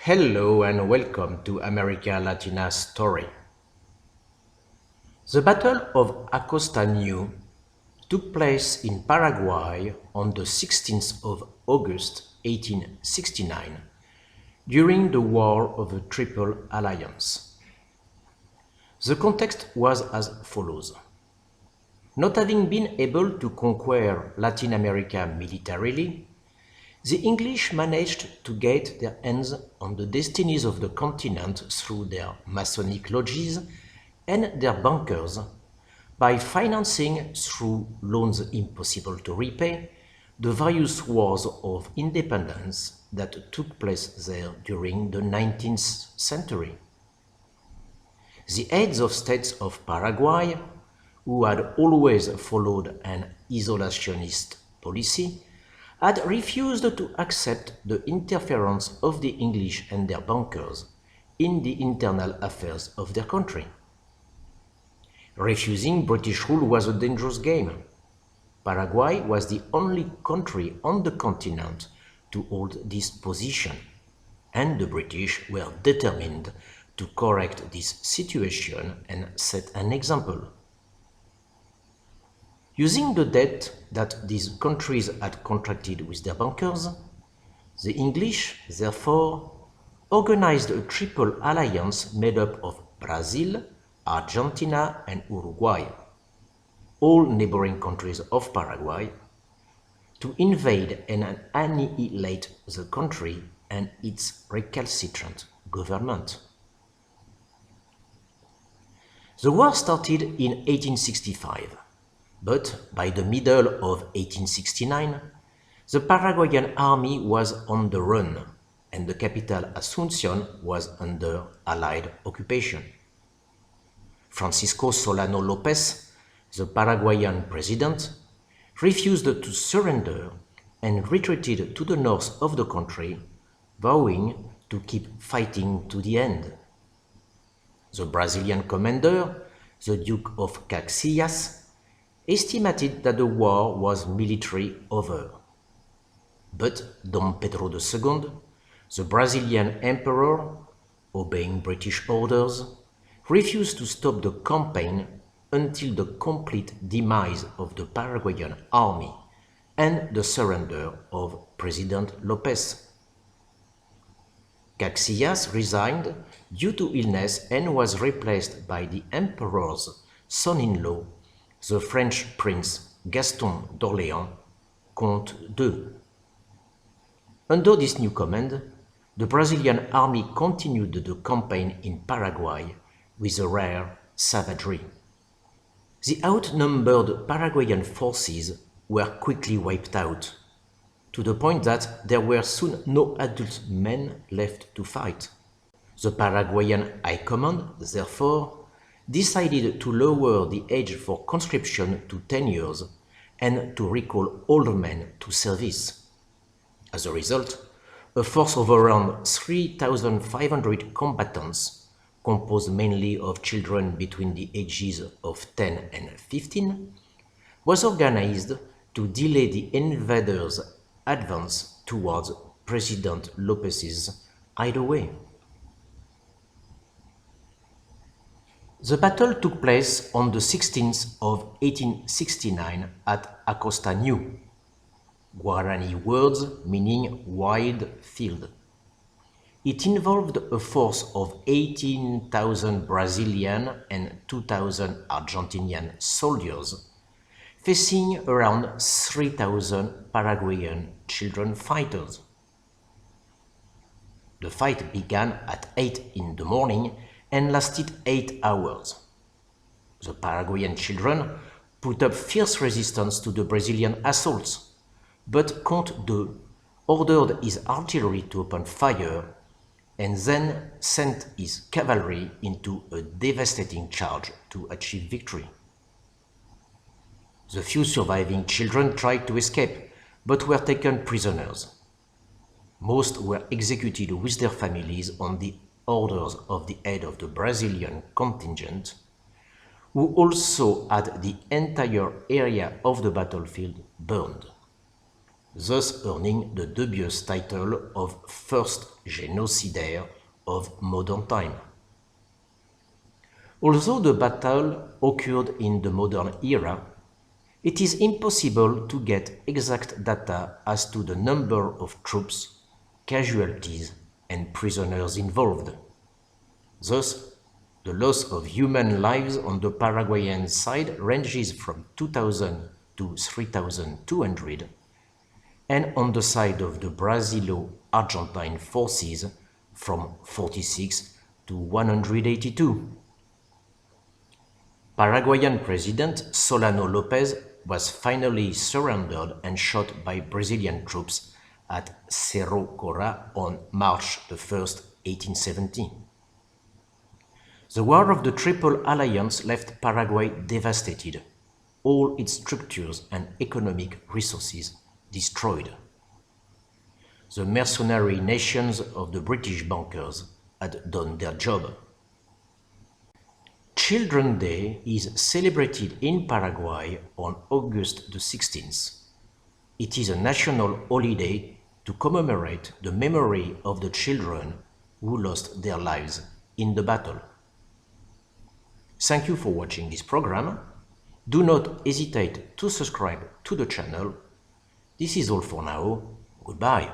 Hello and welcome to America Latina Story. The Battle of Acosta Ñu took place in Paraguay on the 16th of August 1869 during the War of the Triple Alliance. The context was as follows. Not having been able to conquer Latin America militarily, the English managed to get their hands on the destinies of the continent through their Masonic lodges and their bankers by financing, through loans impossible to repay, the various wars of independence that took place there during the 19th century. The heads of states of Paraguay, who had always followed an isolationist policy, had refused to accept the interference of the English and their bankers in the internal affairs of their country. Refusing British rule was a dangerous game. Paraguay was the only country on the continent to hold this position, and the British were determined to correct this situation and set an example. Using the debt that these countries had contracted with their bankers, the English, therefore, organized a triple alliance made up of Brazil, Argentina, and Uruguay, all neighboring countries of Paraguay, to invade and annihilate the country and its recalcitrant government. The war started in 1865. But by the middle of 1869, the Paraguayan army was on the run and the capital Asunción was under Allied occupation. Francisco Solano Lopez, the Paraguayan president, refused to surrender and retreated to the north of the country, vowing to keep fighting to the end. The Brazilian commander, the Duke of Caxias, estimated that the war was military over. But Dom Pedro II, the Brazilian emperor, obeying British orders, refused to stop the campaign until the complete demise of the Paraguayan army and the surrender of President Lopez. Caxias resigned due to illness and was replaced by the emperor's son-in-law, the French Prince Gaston d'Orléans, Comte II. Under this new command, the Brazilian army continued the campaign in Paraguay with a rare savagery. The outnumbered Paraguayan forces were quickly wiped out, to the point that there were soon no adult men left to fight. The Paraguayan High Command, therefore, decided to lower the age for conscription to 10 years and to recall older men to service. As a result, a force of around 3,500 combatants, composed mainly of children between the ages of 10 and 15, was organized to delay the invaders' advance towards President Lopez's hideaway. The battle took place on the 16th of 1869 at Acosta Ñu, Guarani words meaning wide field. It involved a force of 18,000 Brazilian and 2,000 Argentinian soldiers, facing around 3,000 Paraguayan children fighters. The fight began at 8 in the morning and lasted 8 hours. The Paraguayan children put up fierce resistance to the Brazilian assaults, but Comte II ordered his artillery to open fire and then sent his cavalry into a devastating charge to achieve victory. The few surviving children tried to escape, but were taken prisoners. Most were executed with their families on the orders of the head of the Brazilian contingent, who also had the entire area of the battlefield burned. thus earning the dubious title of first genocidaire of modern time. Although the battle occurred in the modern era, it is impossible to get exact data as to the number of troops, casualties, and prisoners involved. Thus, the loss of human lives on the Paraguayan side ranges from 2,000 to 3,200, and on the side of the Brazilo-Argentine forces from 46 to 182. Paraguayan President Solano Lopez was finally surrendered and shot by Brazilian troops at Cerro Cora on March 1, 1817. The War of the Triple Alliance left Paraguay devastated, all its structures and economic resources destroyed. The mercenary nations of the British bankers had done their job. Children's Day is celebrated in Paraguay on August the 16th. It is a national holiday to commemorate the memory of the children who lost their lives in the battle. Thank you for watching this program. Do not hesitate to subscribe to the channel. This is all for now. Goodbye.